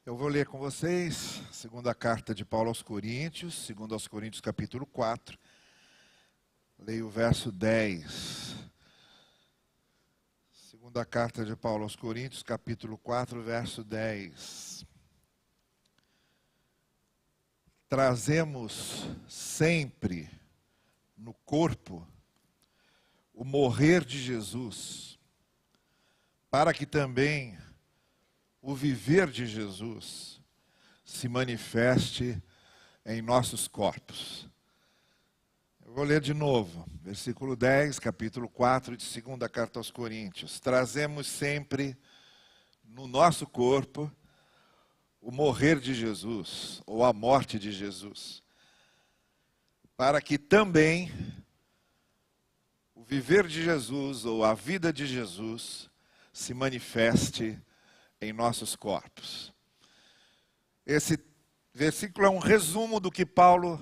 Eu vou ler com vocês a segunda carta de Paulo aos Coríntios, segundo aos Coríntios capítulo 4. Leio o verso 10. Segunda carta de Paulo aos Coríntios, capítulo 4, verso 10. Trazemos sempre no corpo o morrer de Jesus, para que também o viver de Jesus se manifeste em nossos corpos. Eu vou ler de novo, versículo 10, capítulo 4 de segunda carta aos Coríntios. Trazemos sempre no nosso corpo o morrer de Jesus, ou a morte de Jesus, para que também o viver de Jesus, ou a vida de Jesus, se manifeste em nossos corpos. Esse versículo é um resumo do que Paulo,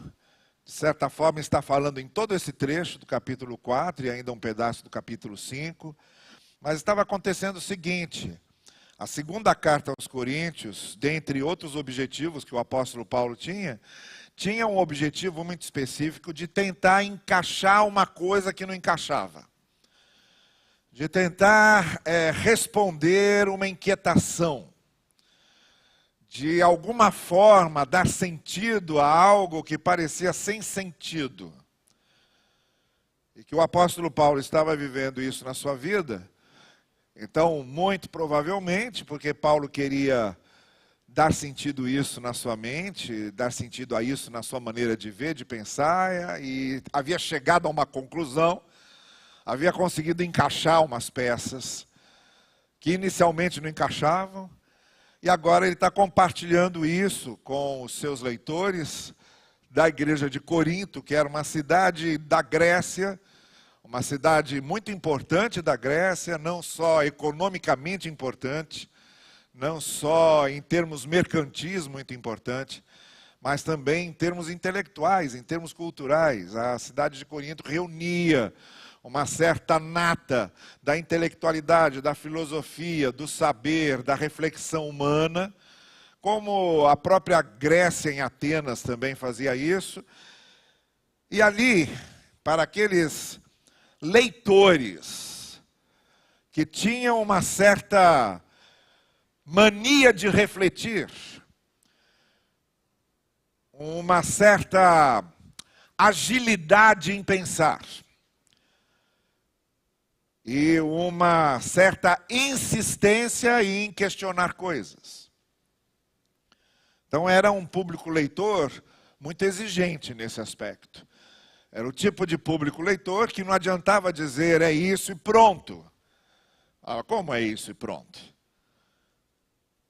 de certa forma, está falando em todo esse trecho do capítulo 4 e ainda um pedaço do capítulo 5. Mas estava acontecendo o seguinte: a segunda carta aos Coríntios, dentre outros objetivos que o apóstolo Paulo tinha um objetivo muito específico de tentar encaixar uma coisa que não encaixava. De tentar responder uma inquietação, de alguma forma dar sentido a algo que parecia sem sentido. E que o apóstolo Paulo estava vivendo isso na sua vida. Então, muito provavelmente, porque Paulo queria dar sentido a isso na sua mente, dar sentido a isso na sua maneira de ver, de pensar, e havia chegado a uma conclusão. Havia conseguido encaixar umas peças que inicialmente não encaixavam, e agora ele está compartilhando isso com os seus leitores da igreja de Corinto, que era uma cidade da Grécia, uma cidade muito importante da Grécia, não só economicamente importante, não só em termos mercantis muito importante, mas também em termos intelectuais, em termos culturais. A cidade de Corinto reunia uma certa nata da intelectualidade, da filosofia, do saber, da reflexão humana, como a própria Grécia em Atenas também fazia isso. E ali, para aqueles leitores que tinham uma certa mania de refletir, uma certa agilidade em pensar, e uma certa insistência em questionar coisas. Então era um público leitor muito exigente nesse aspecto. Era o tipo de público leitor que não adiantava dizer é isso e pronto. Como é isso e pronto?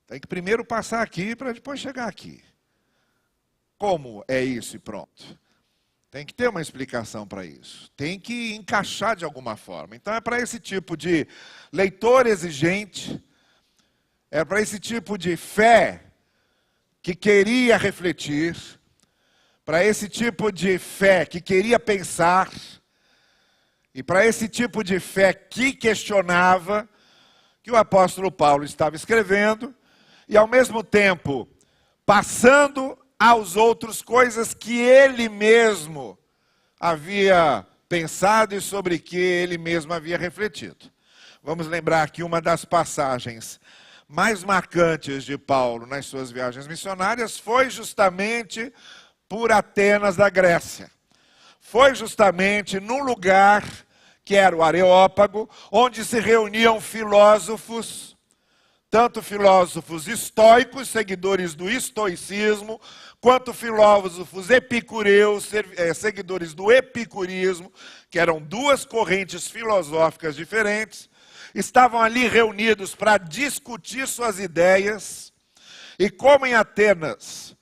Tem que primeiro passar aqui para depois chegar aqui. Como é isso e pronto? Tem que ter uma explicação para isso. Tem que encaixar de alguma forma. Então é para esse tipo de leitor exigente, é para esse tipo de fé que queria refletir, para esse tipo de fé que queria pensar, e para esse tipo de fé que questionava, que o apóstolo Paulo estava escrevendo, e ao mesmo tempo passando aos outros coisas que ele mesmo havia pensado e sobre que ele mesmo havia refletido. Vamos lembrar que uma das passagens mais marcantes de Paulo nas suas viagens missionárias foi justamente por Atenas da Grécia. Foi justamente num lugar que era o Areópago, onde se reuniam filósofos, tanto filósofos estoicos, seguidores do estoicismo, quanto filósofos epicureus, seguidores do epicurismo, que eram duas correntes filosóficas diferentes, estavam ali reunidos para discutir suas ideias. E como em Atenas,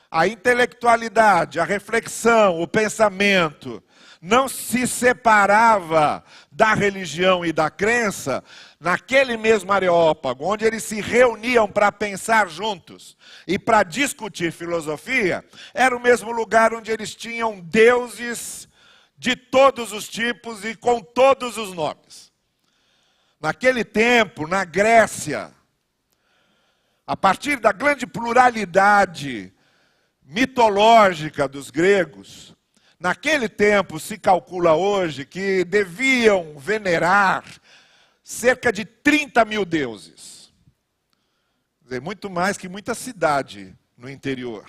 a intelectualidade, a reflexão, o pensamento não se separava da religião e da crença, naquele mesmo Areópago, onde eles se reuniam para pensar juntos e para discutir filosofia, era o mesmo lugar onde eles tinham deuses de todos os tipos e com todos os nomes. Naquele tempo, na Grécia, a partir da grande pluralidade mitológica dos gregos, naquele tempo se calcula hoje que deviam venerar cerca de 30 mil deuses. Quer dizer, muito mais que muita cidade no interior.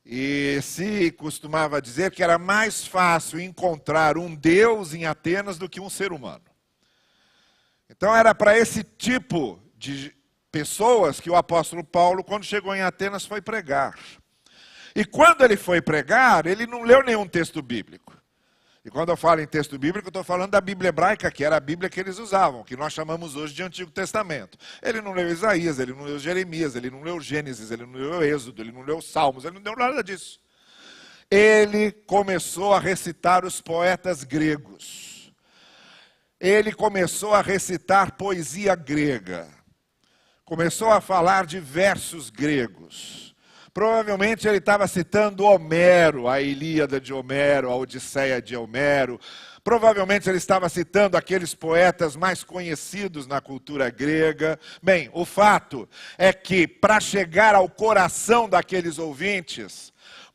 E se costumava dizer que era mais fácil encontrar um deus em Atenas do que um ser humano. Então era para esse tipo de pessoas que o apóstolo Paulo, quando chegou em Atenas, foi pregar. E quando ele foi pregar, ele não leu nenhum texto bíblico. E quando eu falo em texto bíblico, eu estou falando da Bíblia hebraica, que era a Bíblia que eles usavam, que nós chamamos hoje de Antigo Testamento. Ele não leu Isaías, ele não leu Jeremias, ele não leu Gênesis, ele não leu Êxodo, ele não leu Salmos, ele não leu nada disso. Ele começou a recitar os poetas gregos. Ele começou a recitar poesia grega. Começou a falar de versos gregos. Provavelmente ele estava citando Homero, a Ilíada de Homero, a Odisseia de Homero. Provavelmente ele estava citando aqueles poetas mais conhecidos na cultura grega. Bem, o fato é que, para chegar ao coração daqueles ouvintes,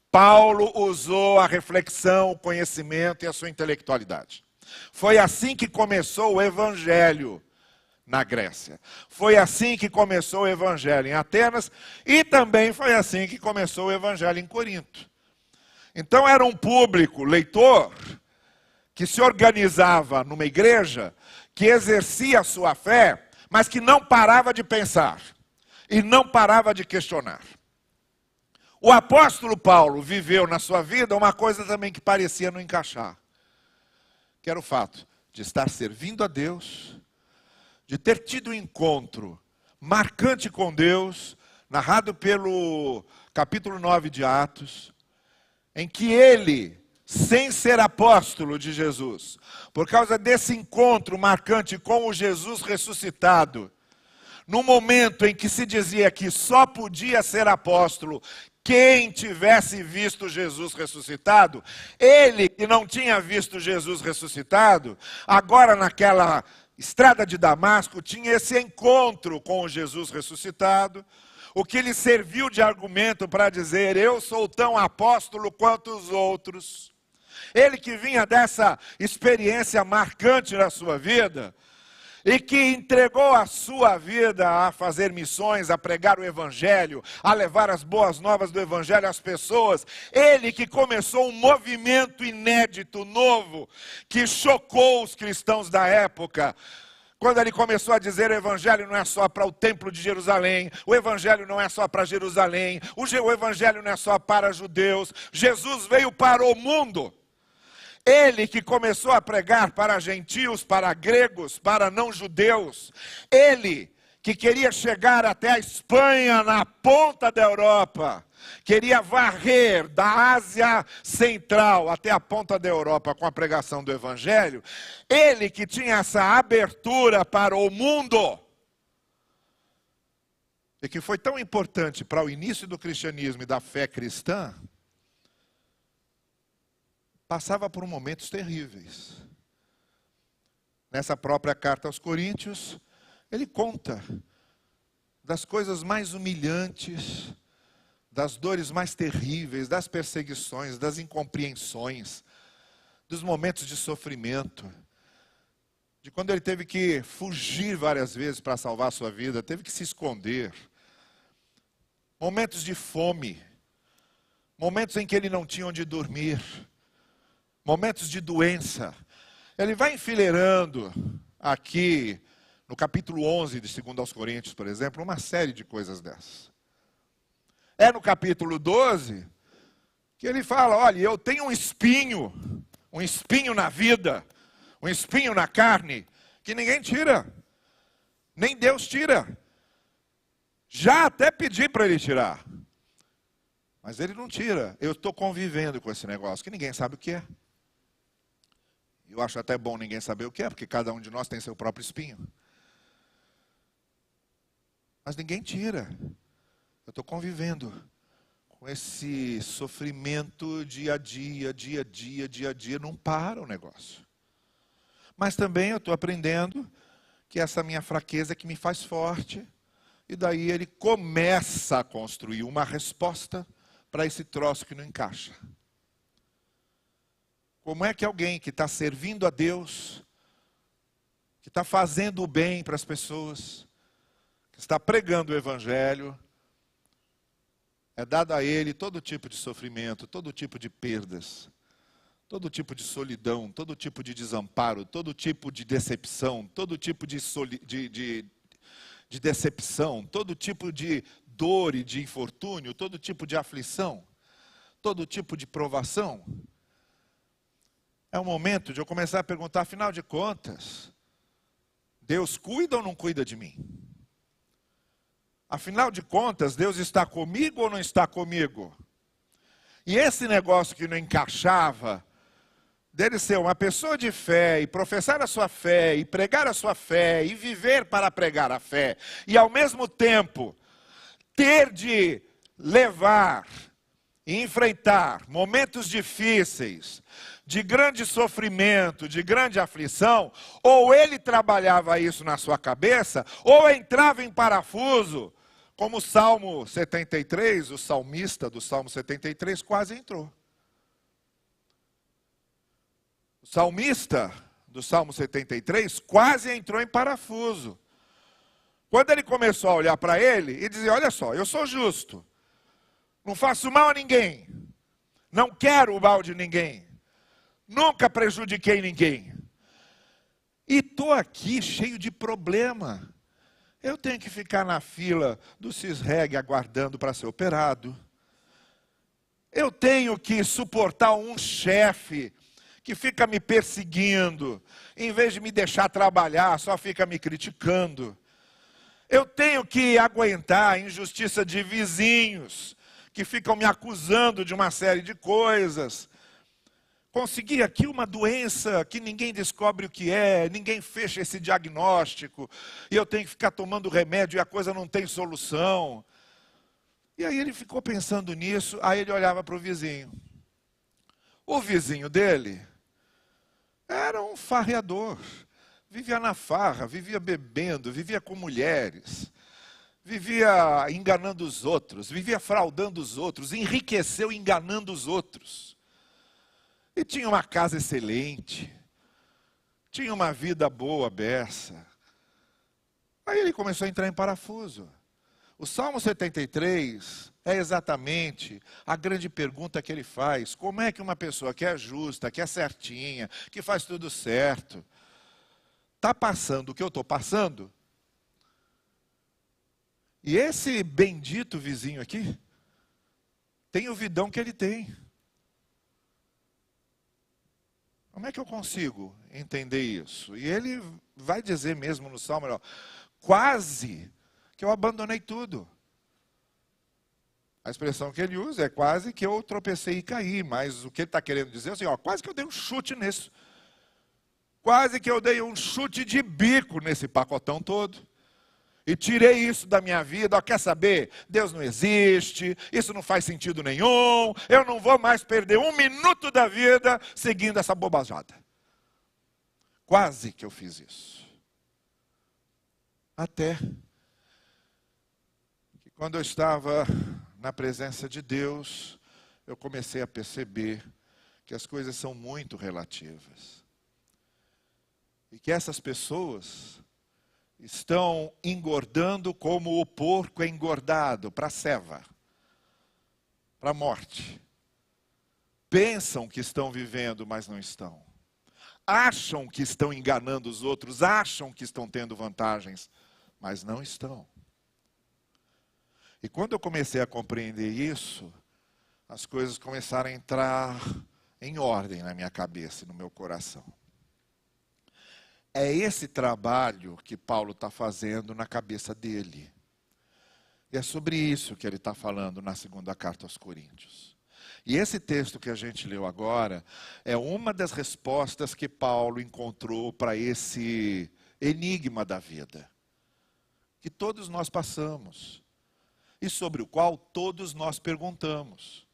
Paulo usou a reflexão, o conhecimento e a sua intelectualidade. Foi assim que começou o Evangelho na Grécia. Foi assim que começou o Evangelho em Atenas e também foi assim que começou o Evangelho em Corinto. Então era um público leitor que se organizava numa igreja, que exercia a sua fé, mas que não parava de pensar e não parava de questionar. O apóstolo Paulo viveu na sua vida uma coisa também que parecia não encaixar, que era o fato de estar servindo a Deus, de ter tido um encontro marcante com Deus, narrado pelo capítulo 9 de Atos, em que ele, sem ser apóstolo de Jesus, por causa desse encontro marcante com o Jesus ressuscitado, no momento em que se dizia que só podia ser apóstolo quem tivesse visto Jesus ressuscitado, ele que não tinha visto Jesus ressuscitado, agora naquela estrada de Damasco, tinha esse encontro com o Jesus ressuscitado, o que lhe serviu de argumento para dizer: eu sou tão apóstolo quanto os outros. Ele que vinha dessa experiência marcante na sua vida, e que entregou a sua vida a fazer missões, a pregar o Evangelho, a levar as boas novas do Evangelho às pessoas. Ele que começou um movimento inédito, novo, que chocou os cristãos da época. Quando ele começou a dizer: o Evangelho não é só para o templo de Jerusalém, o Evangelho não é só para Jerusalém, o Evangelho não é só para judeus, Jesus veio para o mundo. Ele que começou a pregar para gentios, para gregos, para não-judeus. Ele que queria chegar até a Espanha, na ponta da Europa. Queria varrer da Ásia Central até a ponta da Europa com a pregação do Evangelho. Ele que tinha essa abertura para o mundo. E que foi tão importante para o início do cristianismo e da fé cristã, passava por momentos terríveis. Nessa própria carta aos Coríntios, ele conta das coisas mais humilhantes, das dores mais terríveis, das perseguições, das incompreensões, dos momentos de sofrimento, de quando ele teve que fugir várias vezes para salvar a sua vida, teve que se esconder. Momentos de fome, momentos em que ele não tinha onde dormir, momentos de doença. Ele vai enfileirando aqui, no capítulo 11 de 2 aos Coríntios, por exemplo, uma série de coisas dessas. É no capítulo 12, que ele fala: olha, eu tenho um espinho na vida, um espinho na carne, que ninguém tira, nem Deus tira. Já até pedi para ele tirar, mas ele não tira. Eu estou convivendo com esse negócio, que ninguém sabe o que é. Eu acho até bom ninguém saber o que é, porque cada um de nós tem seu próprio espinho. Mas ninguém tira. Eu estou convivendo com esse sofrimento dia a dia, dia a dia, dia a dia. Não para o negócio. Mas também eu estou aprendendo que essa minha fraqueza é que me faz forte. E daí ele começa a construir uma resposta para esse troço que não encaixa. Como é que alguém que está servindo a Deus, que está fazendo o bem para as pessoas, que está pregando o Evangelho, é dado a ele todo tipo de sofrimento, todo tipo de perdas, todo tipo de solidão, todo tipo de desamparo, todo tipo de decepção, todo tipo de decepção, todo tipo de dor e de infortúnio, todo tipo de aflição, todo tipo de provação. É o momento de eu começar a perguntar, afinal de contas, Deus cuida ou não cuida de mim? Afinal de contas, Deus está comigo ou não está comigo? E esse negócio que não encaixava, dele ser uma pessoa de fé, e professar a sua fé, e pregar a sua fé, e viver para pregar a fé, e ao mesmo tempo, ter de levar e enfrentar momentos difíceis, de grande sofrimento, de grande aflição, ou ele trabalhava isso na sua cabeça, ou entrava em parafuso, como o Salmo 73, o salmista do Salmo 73 quase entrou. O salmista do Salmo 73 quase entrou em parafuso. Quando ele começou a olhar para ele e dizer, olha só, eu sou justo, não faço mal a ninguém, não quero o mal de ninguém, nunca prejudiquei ninguém. E estou aqui cheio de problema. Eu tenho que ficar na fila do CISREG aguardando para ser operado. Eu tenho que suportar um chefe que fica me perseguindo, em vez de me deixar trabalhar, só fica me criticando. Eu tenho que aguentar a injustiça de vizinhos, que ficam me acusando de uma série de coisas. Consegui aqui uma doença que ninguém descobre o que é, ninguém fecha esse diagnóstico, e eu tenho que ficar tomando remédio e a coisa não tem solução. E aí ele ficou pensando nisso, aí ele olhava para o vizinho. O vizinho dele era um farreador, vivia na farra, vivia bebendo, vivia com mulheres, vivia enganando os outros, vivia fraudando os outros, enriqueceu enganando os outros. E tinha uma casa excelente, tinha uma vida boa, beça. Aí ele começou a entrar em parafuso. O Salmo 73 é exatamente a grande pergunta que ele faz. Como é que uma pessoa que é justa, que é certinha, que faz tudo certo, está passando o que eu estou passando? E esse bendito vizinho aqui, tem o vidão que ele tem. Como é que eu consigo entender isso? E ele vai dizer mesmo no Salmo, quase que eu abandonei tudo. A expressão que ele usa é quase que eu tropecei e caí, mas o que ele está querendo dizer é assim, quase que eu dei um chute nisso. Quase que eu dei um chute de bico nesse pacotão todo. E tirei isso da minha vida, quer saber? Deus não existe, isso não faz sentido nenhum, eu não vou mais perder um minuto da vida seguindo essa bobajada. Quase que eu fiz isso. Até que quando eu estava na presença de Deus, eu comecei a perceber que as coisas são muito relativas. E que essas pessoas estão engordando como o porco é engordado para a ceva, para a morte. Pensam que estão vivendo, mas não estão. Acham que estão enganando os outros, acham que estão tendo vantagens, mas não estão. E quando eu comecei a compreender isso, as coisas começaram a entrar em ordem na minha cabeça e no meu coração. É esse trabalho que Paulo está fazendo na cabeça dele. E é sobre isso que ele está falando na segunda carta aos Coríntios. E esse texto que a gente leu agora é uma das respostas que Paulo encontrou para esse enigma da vida. Que todos nós passamos. E sobre o qual todos nós perguntamos.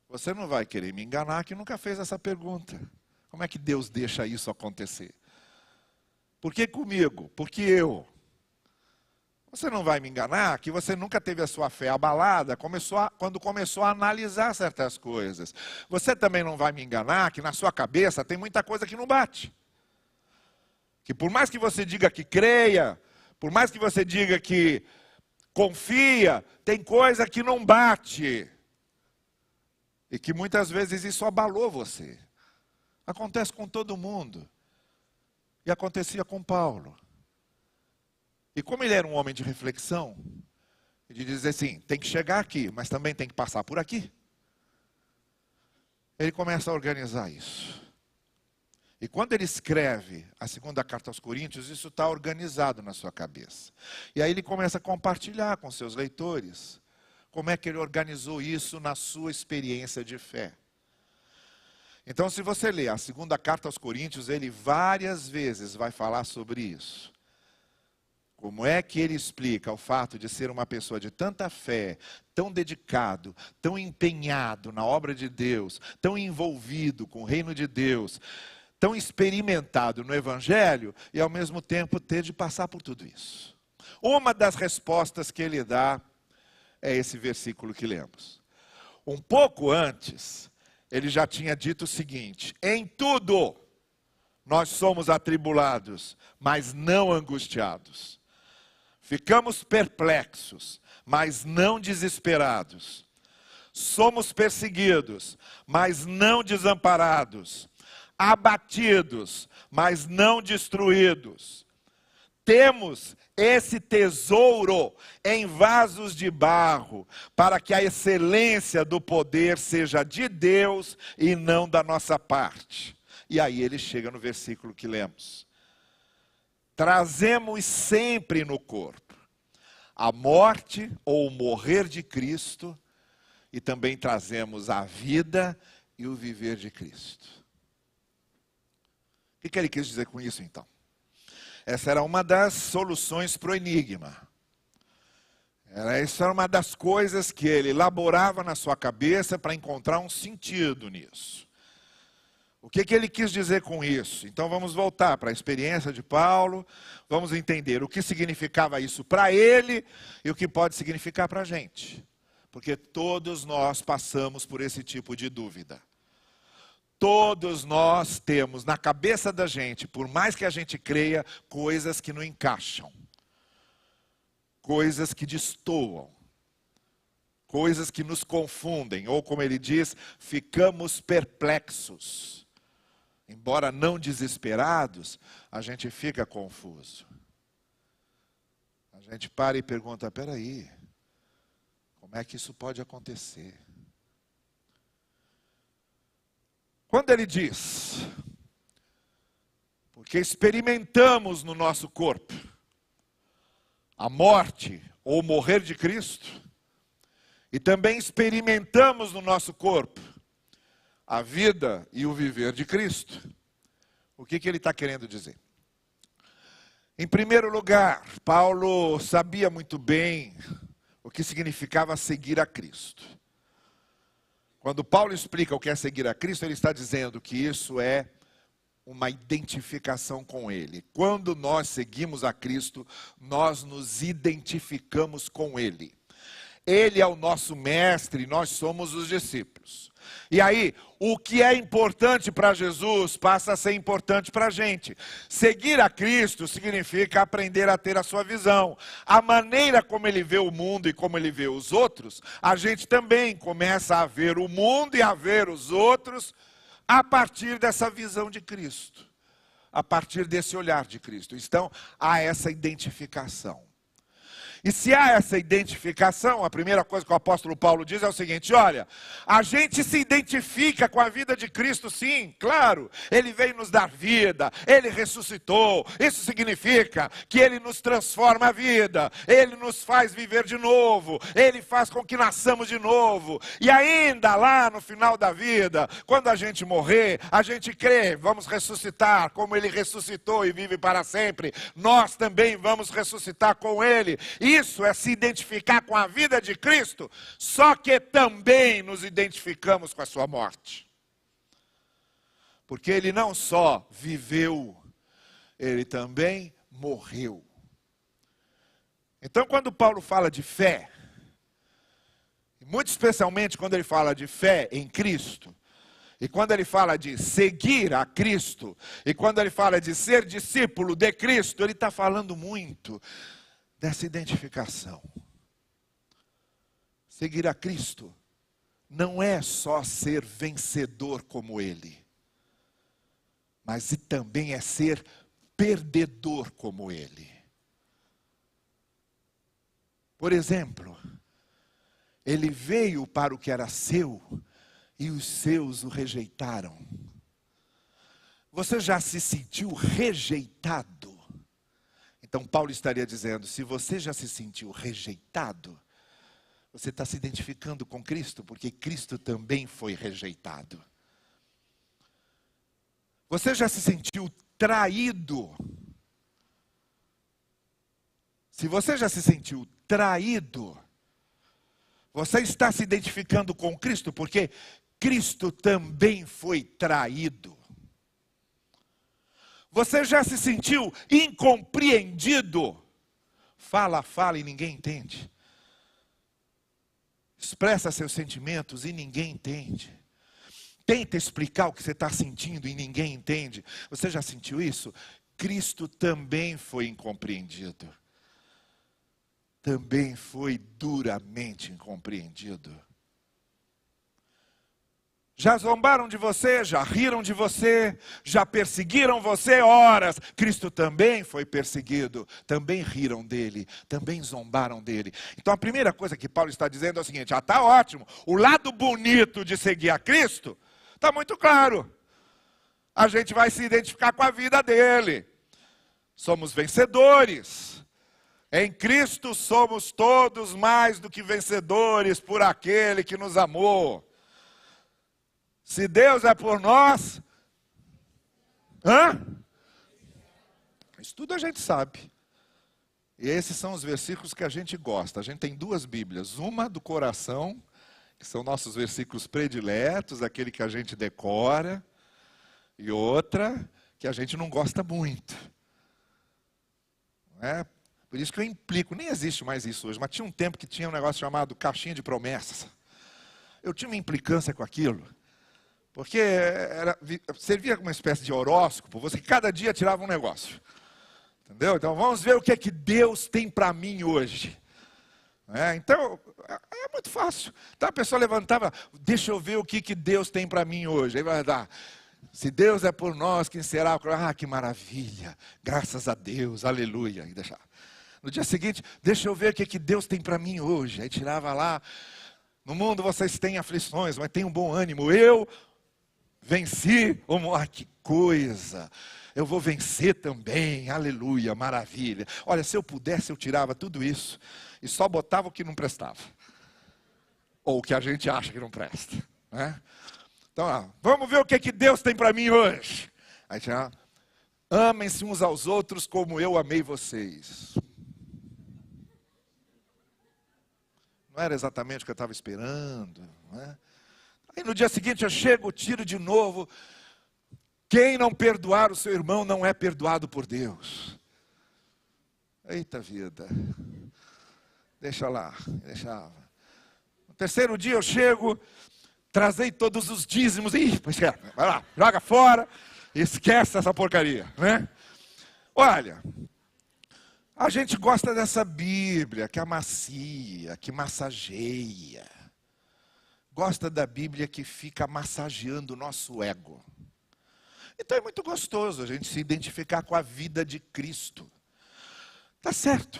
Você não vai querer me enganar que nunca fez essa pergunta. Como é que Deus deixa isso acontecer? Por que comigo? Por que eu? Você não vai me enganar que você nunca teve a sua fé abalada quando começou a analisar certas coisas. Você também não vai me enganar que na sua cabeça tem muita coisa que não bate. Que por mais que você diga que creia, por mais que você diga que confia, tem coisa que não bate. E que muitas vezes isso abalou você. Acontece com todo mundo. E acontecia com Paulo. E como ele era um homem de reflexão, de dizer assim, tem que chegar aqui, mas também tem que passar por aqui. Ele começa a organizar isso. E quando ele escreve a segunda carta aos Coríntios, isso está organizado na sua cabeça. E aí ele começa a compartilhar com seus leitores como é que ele organizou isso na sua experiência de fé. Então, se você ler a segunda carta aos Coríntios, ele várias vezes vai falar sobre isso. Como é que ele explica o fato de ser uma pessoa de tanta fé, tão dedicado, tão empenhado na obra de Deus, tão envolvido com o reino de Deus, tão experimentado no Evangelho e ao mesmo tempo ter de passar por tudo isso. Uma das respostas que ele dá é esse versículo que lemos. Um pouco antes, ele já tinha dito o seguinte: em tudo nós somos atribulados, mas não angustiados. Ficamos perplexos, mas não desesperados. Somos perseguidos, mas não desamparados. Abatidos, mas não destruídos. Temos esse tesouro em vasos de barro, para que a excelência do poder seja de Deus e não da nossa parte. E aí ele chega no versículo que lemos. Trazemos sempre no corpo a morte ou o morrer de Cristo, e também trazemos a vida e o viver de Cristo. O que ele quis dizer com isso, então? Essa era uma das soluções para o enigma. Essa era uma das coisas que ele elaborava na sua cabeça para encontrar um sentido nisso. O que ele quis dizer com isso? Então vamos voltar para a experiência de Paulo, vamos entender o que significava isso para ele e o que pode significar para a gente. Porque todos nós passamos por esse tipo de dúvida. Todos nós temos na cabeça da gente, por mais que a gente creia, coisas que não encaixam. Coisas que destoam. Coisas que nos confundem. Ou como ele diz, ficamos perplexos. Embora não desesperados, a gente fica confuso. A gente para e pergunta, peraí, como é que isso pode acontecer? Quando ele diz, porque experimentamos no nosso corpo a morte ou morrer de Cristo, e também experimentamos no nosso corpo a vida e o viver de Cristo. O que ele está querendo dizer? Em primeiro lugar, Paulo sabia muito bem o que significava seguir a Cristo. Quando Paulo explica o que é seguir a Cristo, ele está dizendo que isso é uma identificação com Ele. Quando nós seguimos a Cristo, nós nos identificamos com Ele. Ele é o nosso mestre e nós somos os discípulos. E aí, o que é importante para Jesus passa a ser importante para a gente. Seguir a Cristo significa aprender a ter a sua visão. A maneira como ele vê o mundo e como ele vê os outros, a gente também começa a ver o mundo e a ver os outros a partir dessa visão de Cristo. A partir desse olhar de Cristo. Então, há essa identificação. E se há essa identificação, a primeira coisa que o apóstolo Paulo diz é o seguinte: olha, a gente se identifica com a vida de Cristo, sim, claro. Ele veio nos dar vida, Ele ressuscitou. Isso significa que Ele nos transforma a vida, Ele nos faz viver de novo, Ele faz com que nasçamos de novo. E ainda lá no final da vida, quando a gente morrer, a gente crê, vamos ressuscitar como Ele ressuscitou e vive para sempre. Nós também vamos ressuscitar com Ele. Isso é se identificar com a vida de Cristo, só que também nos identificamos com a sua morte. Porque Ele não só viveu, Ele também morreu. Então, quando Paulo fala de fé, muito especialmente quando ele fala de fé em Cristo, e quando ele fala de seguir a Cristo, e quando ele fala de ser discípulo de Cristo, ele está falando muito dessa identificação. Seguir a Cristo não é só ser vencedor como Ele, mas também é ser perdedor como Ele. Por exemplo, Ele veio para o que era seu e os seus o rejeitaram. Você já se sentiu rejeitado? Então Paulo estaria dizendo, se você já se sentiu rejeitado, você está se identificando com Cristo, porque Cristo também foi rejeitado. Você já se sentiu traído? Se você já se sentiu traído, você está se identificando com Cristo, porque Cristo também foi traído. Você já se sentiu incompreendido? Fala e ninguém entende. Expressa seus sentimentos e ninguém entende. Tenta explicar o que você está sentindo e ninguém entende. Você já sentiu isso? Cristo também foi incompreendido. Também foi duramente incompreendido. Já zombaram de você, já riram de você, já perseguiram você horas. Cristo também foi perseguido, também riram dele, também zombaram dele. Então a primeira coisa que Paulo está dizendo é o seguinte, está ótimo, o lado bonito de seguir a Cristo está muito claro. A gente vai se identificar com a vida dele. Somos vencedores. Em Cristo somos todos mais do que vencedores por aquele que nos amou. Se Deus é por nós, isso tudo a gente sabe. E esses são os versículos que a gente gosta. A gente tem duas Bíblias. Uma do coração, que são nossos versículos prediletos, aquele que a gente decora. E outra, que a gente não gosta muito. Não é? Por isso que eu implico, nem existe mais isso hoje, mas tinha um tempo que tinha um negócio chamado caixinha de promessas. Eu tinha uma implicância com aquilo. Porque servia como uma espécie de horóscopo, você cada dia tirava um negócio. Entendeu? Então vamos ver o que é que Deus tem para mim hoje. Então, é muito fácil. Então a pessoa levantava, deixa eu ver o que Deus tem para mim hoje. Aí vai dar, se Deus é por nós, quem será? Ah, que maravilha, graças a Deus, aleluia. E deixava. No dia seguinte, deixa eu ver o que Deus tem para mim hoje. Aí tirava lá, no mundo vocês têm aflições, mas tenham bom ânimo. Eu venci, que coisa, eu vou vencer também, aleluia, maravilha. Olha, se eu pudesse, eu tirava tudo isso e só botava o que não prestava. Ou o que a gente acha que não presta. Né? Então, vamos ver o que Deus tem para mim hoje. Aí tinha, amem-se uns aos outros como eu amei vocês. Não era exatamente o que eu estava esperando, não é? Aí no dia seguinte eu chego, tiro de novo. Quem não perdoar o seu irmão não é perdoado por Deus. Eita vida. Deixa lá, deixava. No terceiro dia eu chego, trazei todos os dízimos. Vai lá, joga fora, esquece essa porcaria, né? Olha, a gente gosta dessa Bíblia que amacia, que massageia. Gosta da Bíblia que fica massageando o nosso ego. Então é muito gostoso a gente se identificar com a vida de Cristo. Tá certo.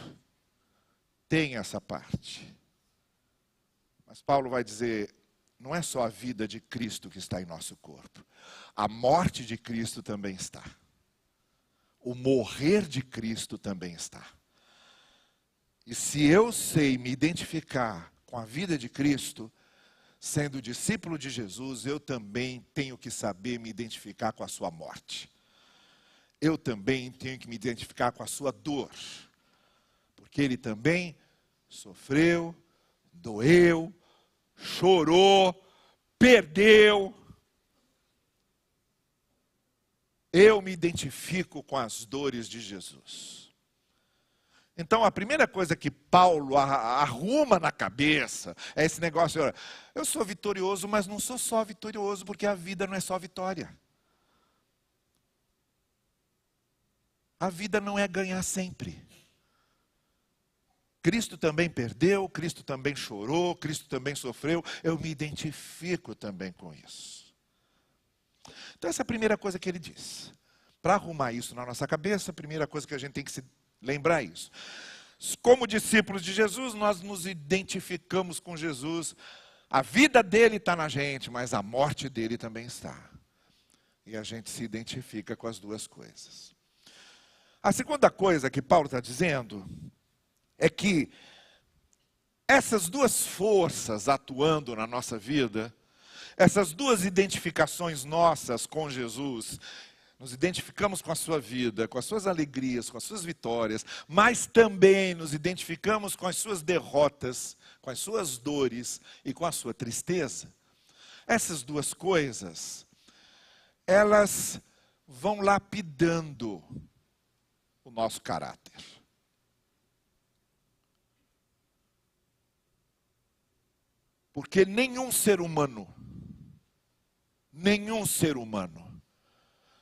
Tem essa parte. Mas Paulo vai dizer, não é só a vida de Cristo que está em nosso corpo. A morte de Cristo também está. O morrer de Cristo também está. E se eu sei me identificar com a vida de Cristo, sendo discípulo de Jesus, eu também tenho que saber me identificar com a sua morte. Eu também tenho que me identificar com a sua dor. Porque ele também sofreu, doeu, chorou, perdeu. Eu me identifico com as dores de Jesus. Então, a primeira coisa que Paulo arruma na cabeça é esse negócio: olha, eu sou vitorioso, mas não sou só vitorioso, porque a vida não é só vitória. A vida não é ganhar sempre. Cristo também perdeu, Cristo também chorou, Cristo também sofreu. Eu me identifico também com isso. Então, essa é a primeira coisa que ele diz. Para arrumar isso na nossa cabeça, a primeira coisa que a gente tem que se lembrar é isso. Como discípulos de Jesus, nós nos identificamos com Jesus. A vida dele está na gente, mas a morte dele também está. E a gente se identifica com as duas coisas. A segunda coisa que Paulo está dizendo é que essas duas forças atuando na nossa vida, essas duas identificações nossas com Jesus, nos identificamos com a sua vida, com as suas alegrias, com as suas vitórias, mas também nos identificamos com as suas derrotas, com as suas dores e com a sua tristeza. Essas duas coisas, elas vão lapidando o nosso caráter. Porque nenhum ser humano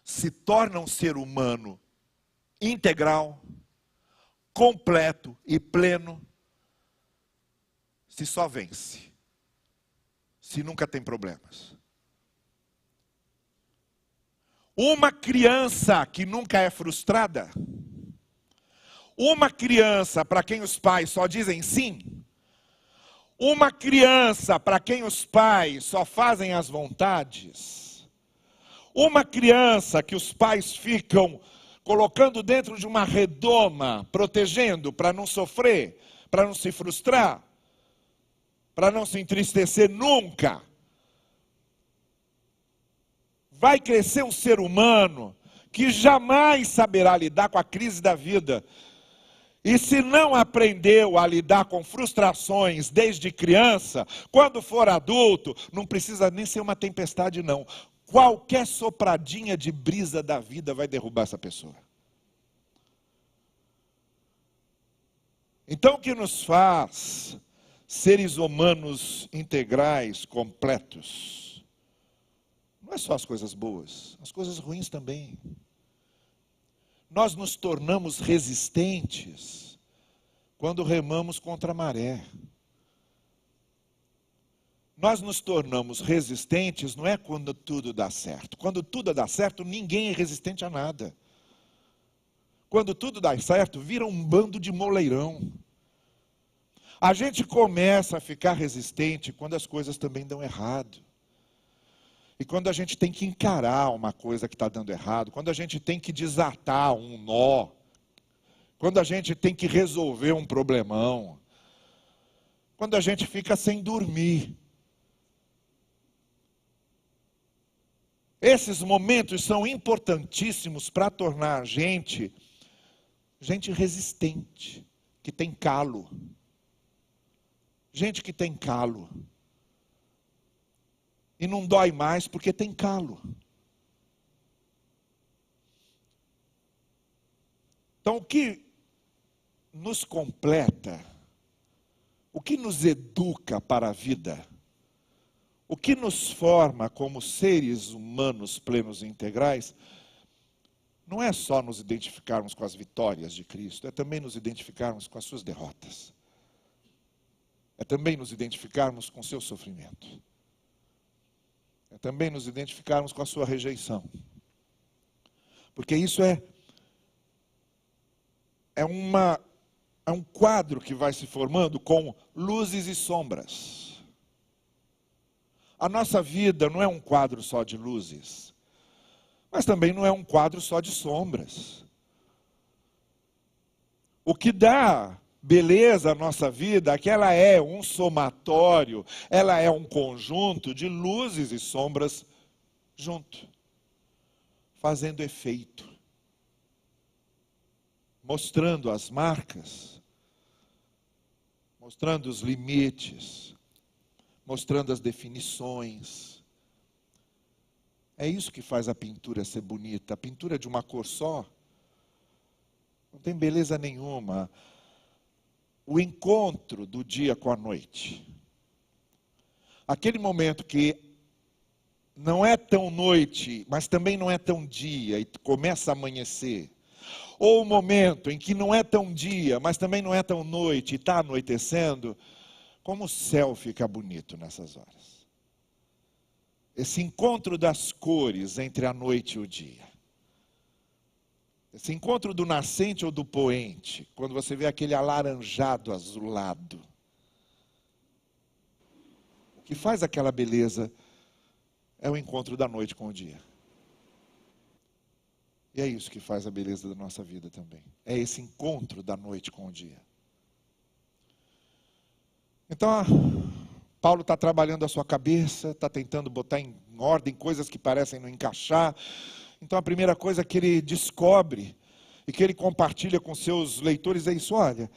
se torna um ser humano integral, completo e pleno, se só vence, se nunca tem problemas. Uma criança que nunca é frustrada, uma criança para quem os pais só dizem sim, uma criança para quem os pais só fazem as vontades, uma criança que os pais ficam colocando dentro de uma redoma, protegendo para não sofrer, para não se frustrar, para não se entristecer nunca, vai crescer um ser humano que jamais saberá lidar com a crise da vida. E se não aprendeu a lidar com frustrações desde criança, quando for adulto, não precisa nem ser uma tempestade não. Qualquer sopradinha de brisa da vida vai derrubar essa pessoa. Então o que nos faz seres humanos integrais, completos, não é só as coisas boas, as coisas ruins também. Nós nos tornamos resistentes quando remamos contra a maré. Nós nos tornamos resistentes não é quando tudo dá certo. Quando tudo dá certo, ninguém é resistente a nada. Quando tudo dá certo, vira um bando de moleirão. A gente começa a ficar resistente quando as coisas também dão errado. E quando a gente tem que encarar uma coisa que está dando errado, quando a gente tem que desatar um nó, quando a gente tem que resolver um problemão, quando a gente fica sem dormir. Esses momentos são importantíssimos para tornar a gente resistente, que tem calo. Gente que tem calo. E não dói mais porque tem calo. Então o que nos completa, o que nos educa para a vida, o que nos forma como seres humanos plenos e integrais, não é só nos identificarmos com as vitórias de Cristo, é também nos identificarmos com as suas derrotas. É também nos identificarmos com o seu sofrimento. É também nos identificarmos com a sua rejeição. Porque isso é um quadro que vai se formando com luzes e sombras. A nossa vida não é um quadro só de luzes, mas também não é um quadro só de sombras. O que dá beleza à nossa vida é que ela é um somatório, ela é um conjunto de luzes e sombras junto, fazendo efeito, mostrando as marcas, mostrando os limites, mostrando as definições. É isso que faz a pintura ser bonita. A pintura de uma cor só não tem beleza nenhuma. o encontro do dia com a noite. Aquele momento que não é tão noite, mas também não é tão dia, e começa a amanhecer. Ou o momento em que não é tão dia, mas também não é tão noite, e está anoitecendo. Como o céu fica bonito nessas horas. Esse encontro das cores entre a noite e o dia. Esse encontro do nascente ou do poente, quando você vê aquele alaranjado azulado. O que faz aquela beleza é o encontro da noite com o dia. E é isso que faz a beleza da nossa vida também. É esse encontro da noite com o dia. Então, Paulo está trabalhando a sua cabeça, está tentando botar em ordem coisas que parecem não encaixar. Então, a primeira coisa que ele descobre e que ele compartilha com seus leitores é isso: olha,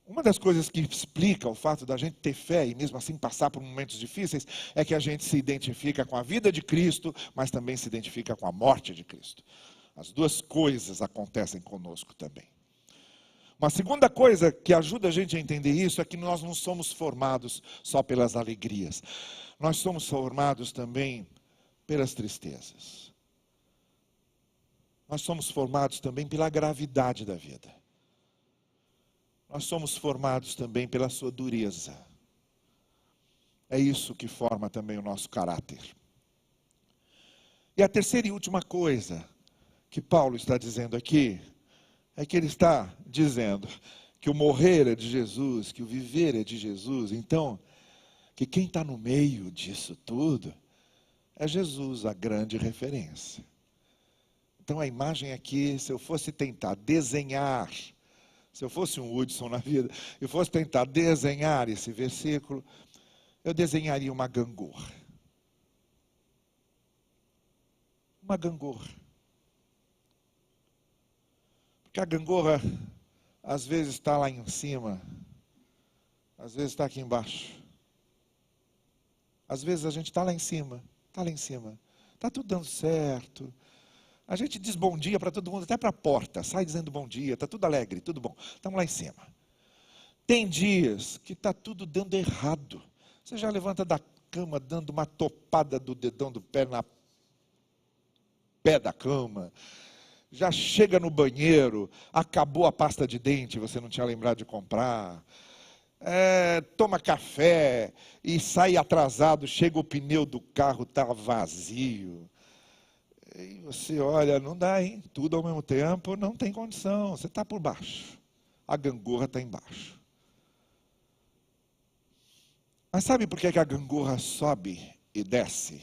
uma das coisas que explica o fato da gente ter fé e mesmo assim passar por momentos difíceis é que a gente se identifica com a vida de Cristo, mas também se identifica com a morte de Cristo. As duas coisas acontecem conosco também. Uma segunda coisa que ajuda a gente a entender isso é que nós não somos formados só pelas alegrias. Nós somos formados também pelas tristezas. Nós somos formados também pela gravidade da vida. Nós somos formados também pela sua dureza. É isso que forma também o nosso caráter. E a terceira e última coisa que Paulo está dizendo aqui, é que ele está dizendo que o morrer é de Jesus, que o viver é de Jesus. Então, que quem está no meio disso tudo é Jesus, a grande referência. Então a imagem aqui, se eu fosse tentar desenhar, se eu fosse um Hudson na vida, eu fosse tentar desenhar esse versículo, eu desenharia uma gangorra. Uma gangorra. Porque a gangorra, às vezes está lá em cima, às vezes está aqui embaixo. Às vezes a gente está lá em cima, está tudo dando certo. A gente diz bom dia para todo mundo, até para a porta, sai dizendo bom dia, está tudo alegre, tudo bom. Estamos lá em cima. Tem dias que está tudo dando errado. Você já levanta da cama dando uma topada do dedão do pé na pé da cama. Já chega no banheiro, acabou a pasta de dente, você não tinha lembrado de comprar. Toma café e sai atrasado, chega o pneu do carro, está vazio. E você olha, não dá, hein? Tudo ao mesmo tempo, não tem condição. Você está por baixo. A gangorra está embaixo. Mas sabe por que a gangorra sobe e desce?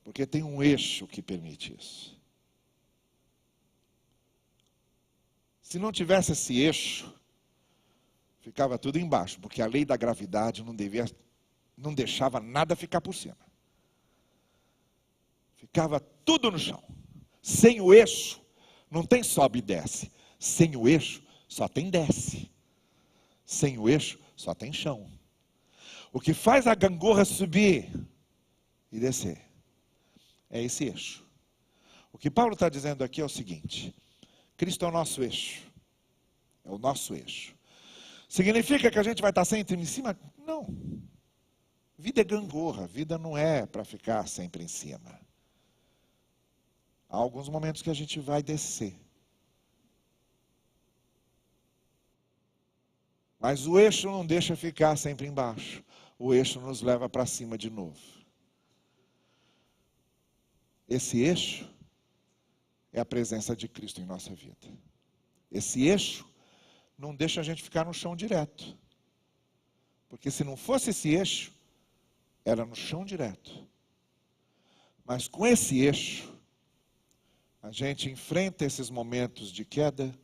Porque tem um eixo que permite isso. Se não tivesse esse eixo, ficava tudo embaixo, porque a lei da gravidade não deixava nada ficar por cima. Ficava tudo no chão. Sem o eixo, não tem sobe e desce. Sem o eixo, só tem desce. Sem o eixo, só tem chão. O que faz a gangorra subir e descer é esse eixo. O que Paulo está dizendo aqui é o seguinte: Cristo é o nosso eixo. É o nosso eixo. Significa que a gente vai estar sempre em cima? Não. Vida é gangorra. Vida não é para ficar sempre em cima. Há alguns momentos que a gente vai descer. Mas o eixo não deixa ficar sempre embaixo. O eixo nos leva para cima de novo. Esse eixo é a presença de Cristo em nossa vida. Esse eixo não deixa a gente ficar no chão direto. Porque se não fosse esse eixo, era no chão direto. Mas com esse eixo, a gente enfrenta esses momentos de queda,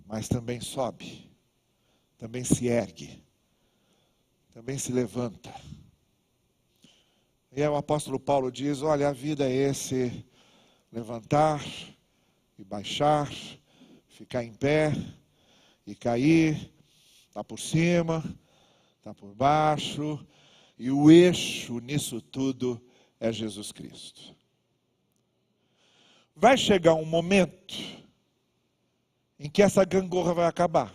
mas também sobe, também se ergue, também se levanta. E aí o apóstolo Paulo diz, olha, a vida é esse levantar e baixar, ficar em pé e cair, está por cima, está por baixo, e o eixo nisso tudo é Jesus Cristo. Vai chegar um momento em que essa gangorra vai acabar.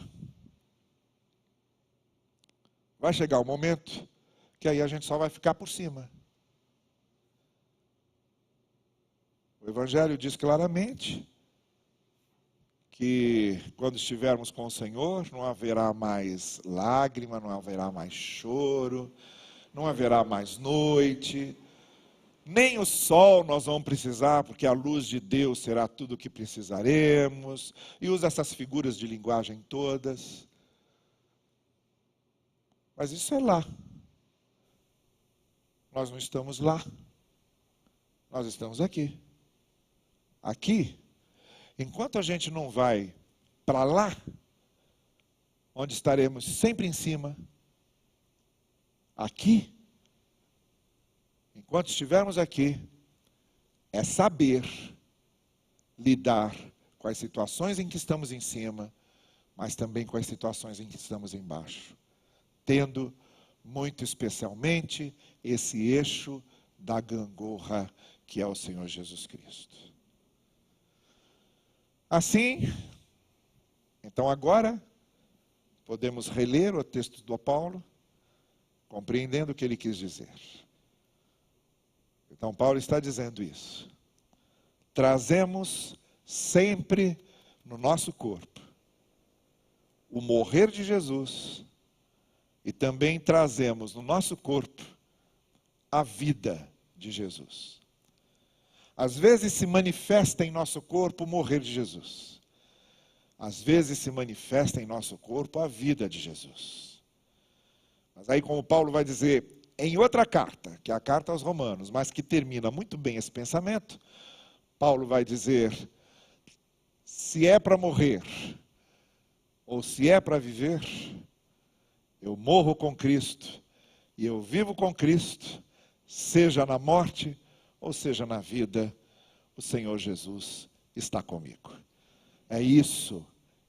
Vai chegar um momento que aí a gente só vai ficar por cima. O Evangelho diz claramente que quando estivermos com o Senhor, não haverá mais lágrima, não haverá mais choro, não haverá mais noite, nem o sol nós vamos precisar, porque a luz de Deus será tudo o que precisaremos, e usa essas figuras de linguagem todas. Mas isso é lá. Nós não estamos lá. Nós estamos aqui. Aqui, enquanto a gente não vai para lá, onde estaremos sempre em cima, aqui, enquanto estivermos aqui, é saber lidar com as situações em que estamos em cima, mas também com as situações em que estamos embaixo, tendo muito especialmente esse eixo da gangorra que é o Senhor Jesus Cristo. Assim, então agora, podemos reler o texto do Paulo, compreendendo o que ele quis dizer. Então Paulo está dizendo isso. Trazemos sempre no nosso corpo o morrer de Jesus e também trazemos no nosso corpo a vida de Jesus. Às vezes se manifesta em nosso corpo o morrer de Jesus. Às vezes se manifesta em nosso corpo a vida de Jesus. Mas aí, como Paulo vai dizer em outra carta, que é a carta aos Romanos, mas que termina muito bem esse pensamento, Paulo vai dizer, se é para morrer, ou se é para viver, eu morro com Cristo, e eu vivo com Cristo, seja na morte, ou seja na vida, o Senhor Jesus está comigo. É isso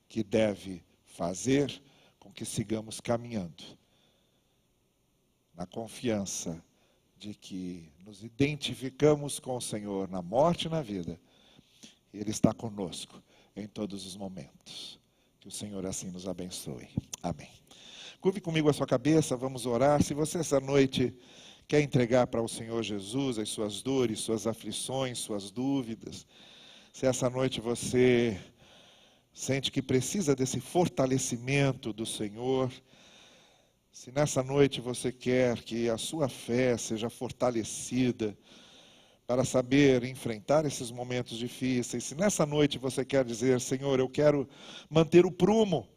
que deve fazer com que sigamos caminhando, na confiança de que nos identificamos com o Senhor na morte e na vida. Ele está conosco em todos os momentos. Que o Senhor assim nos abençoe. Amém. Curve comigo a sua cabeça, vamos orar. Se você essa noite quer entregar para o Senhor Jesus as suas dores, suas aflições, suas dúvidas, se essa noite você sente que precisa desse fortalecimento do Senhor, se nessa noite você quer que a sua fé seja fortalecida para saber enfrentar esses momentos difíceis, se nessa noite você quer dizer, Senhor, eu quero manter o prumo,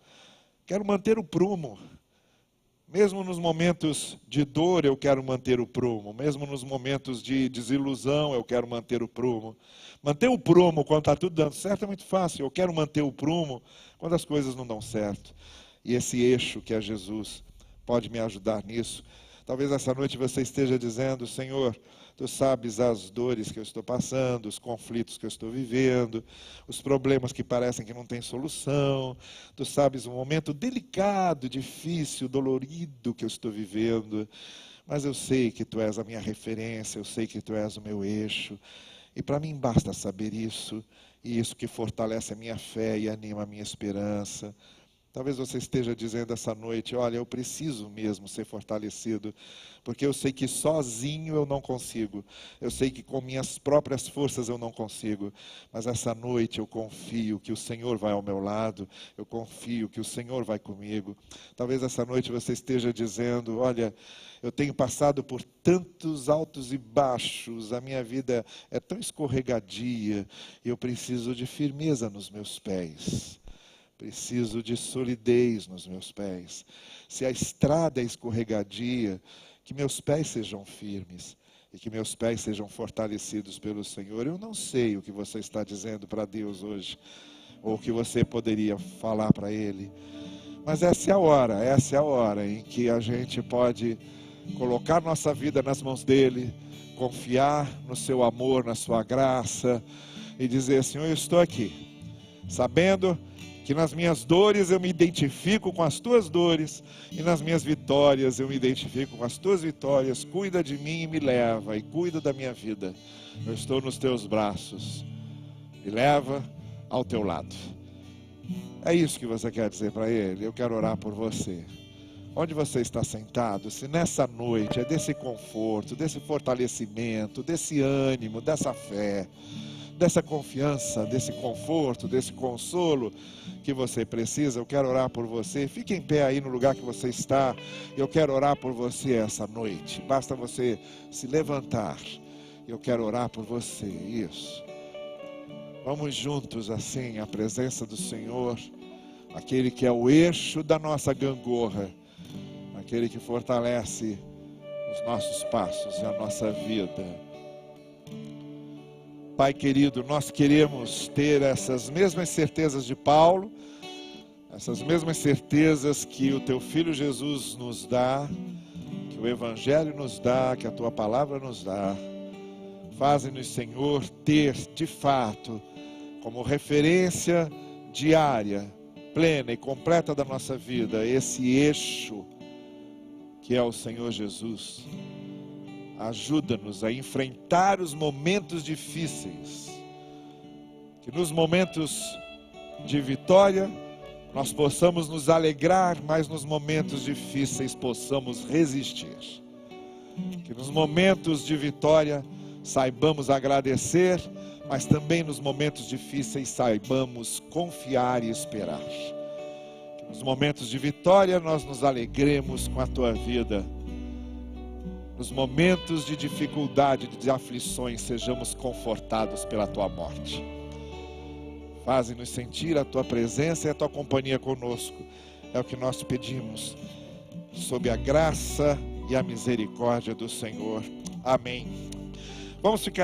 mesmo nos momentos de dor eu quero manter o prumo, mesmo nos momentos de desilusão eu quero manter o prumo. Manter o prumo quando está tudo dando certo é muito fácil, eu quero manter o prumo quando as coisas não dão certo. E esse eixo que é Jesus pode me ajudar nisso. Talvez essa noite você esteja dizendo, Senhor, Tu sabes as dores que eu estou passando, os conflitos que eu estou vivendo, os problemas que parecem que não têm solução. Tu sabes o momento delicado, difícil, dolorido que eu estou vivendo. Mas eu sei que Tu és a minha referência, eu sei que Tu és o meu eixo. E para mim basta saber isso, e isso que fortalece a minha fé e anima a minha esperança. Talvez você esteja dizendo essa noite, olha, eu preciso mesmo ser fortalecido, porque eu sei que sozinho eu não consigo, eu sei que com minhas próprias forças eu não consigo, mas essa noite eu confio que o Senhor vai ao meu lado, eu confio que o Senhor vai comigo. Talvez essa noite você esteja dizendo, olha, eu tenho passado por tantos altos e baixos, a minha vida é tão escorregadia, eu preciso de firmeza nos meus pés. Preciso de solidez nos meus pés. Se a estrada é escorregadia, que meus pés sejam firmes e que meus pés sejam fortalecidos pelo Senhor. Eu não sei o que você está dizendo para Deus hoje, ou o que você poderia falar para Ele. Mas essa é a hora em que a gente pode colocar nossa vida nas mãos dEle, confiar no seu amor, na sua graça, e dizer, Senhor, eu estou aqui, sabendo que nas minhas dores eu me identifico com as tuas dores, e nas minhas vitórias eu me identifico com as tuas vitórias. Cuida de mim e me leva, e cuida da minha vida. Eu estou nos teus braços, me leva ao teu lado. É isso que você quer dizer para Ele? Eu quero orar por você. Onde você está sentado, se nessa noite é desse conforto, desse fortalecimento, desse ânimo, dessa fé, dessa confiança, desse conforto, desse consolo que você precisa, eu quero orar por você. Fique em pé aí no lugar que você está. Eu quero orar por você essa noite. Basta você se levantar. Eu quero orar por você. Isso. Vamos juntos assim, à presença do Senhor, aquele que é o eixo da nossa gangorra, aquele que fortalece os nossos passos e a nossa vida. Pai querido, nós queremos ter essas mesmas certezas de Paulo, essas mesmas certezas que o Teu Filho Jesus nos dá, que o Evangelho nos dá, que a Tua Palavra nos dá. Faze-nos, Senhor, ter de fato, como referência diária, plena e completa da nossa vida, esse eixo que é o Senhor Jesus. Ajuda-nos a enfrentar os momentos difíceis, que nos momentos de vitória nós possamos nos alegrar, mas nos momentos difíceis possamos resistir. Que nos momentos de vitória saibamos agradecer, mas também nos momentos difíceis saibamos confiar e esperar. Que nos momentos de vitória nós nos alegremos com a Tua vida. Nos momentos de dificuldade, de aflições, sejamos confortados pela Tua morte. Faze-nos sentir a Tua presença e a Tua companhia conosco. É o que nós te pedimos, sob a graça e a misericórdia do Senhor. Amém. Vamos ficar em